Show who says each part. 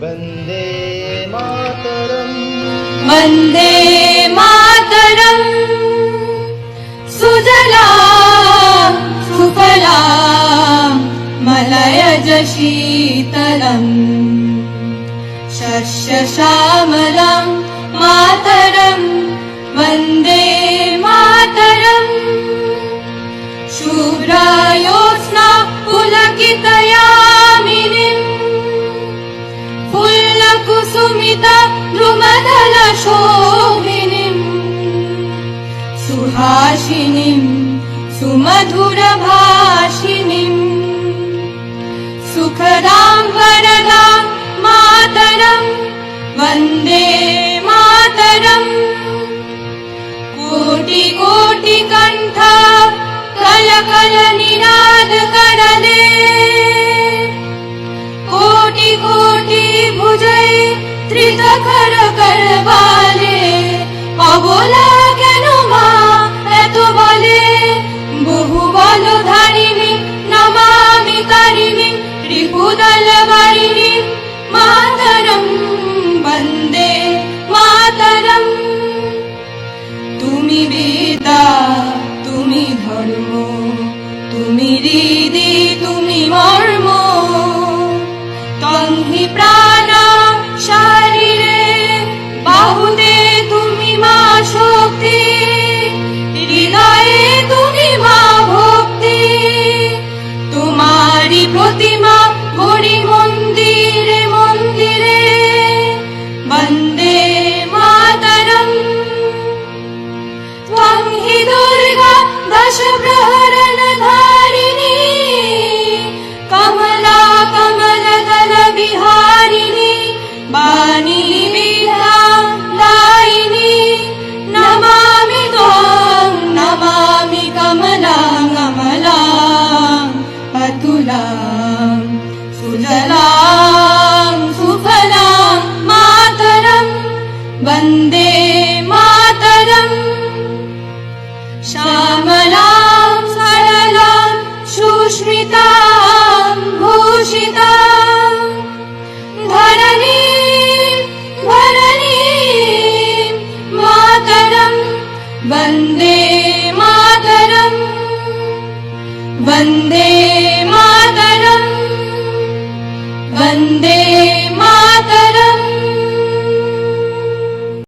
Speaker 1: वन्दे मातरम्
Speaker 2: वन्दे मातरम् सुजलां सुफलां मलयज शीतलम् शस्यश्यामलां मातरम् वन्दे मातरम् शुभ्रायोत्स्ना पुलकितयामिनीम् फुल्लकुसुमिता द्रुमदलशोभिनीम् सुहासिनीं सुमधुरभाषिणीम् सुखदां वरदां मातरम् वन्दे मातरम् कोटि कोटि कण्ठ कल कल निनाद करले कोटि कोटि भुजै त्रितकर करवाले অবলা কেন মা এত বলে বহু বল ধারিণী নমামি তারিণী রিপুদল বারিণী মাতরম বন্দে মাতরম তুমি বেদা তুমি ধর্ম তুমি হৃদি তুমি মর্ম তন্হি প্রাণা শরীরে বাহুতে তুমি মা শক্তি হৃদয়ে তুমি মা ভক্তি তোমারি প্রতিমা গড়ি মন্দিরে মন্দিরে বন্দে মাতরম त्वं हि दुर्गा दश प्रहरण धारिणी कमला कमलदल विहारिणी वाणी वीणा दायिनी नमामि त्वां नमामि कमलां कमलां अतुलां सुजलां सुफलां मातरं वन्दे मातरम् श्यामलां सरलां सुस्मितां भूषितां धरणीं धरणीं मातरं वन्दे मातरं वन्दे मातरं वन्दे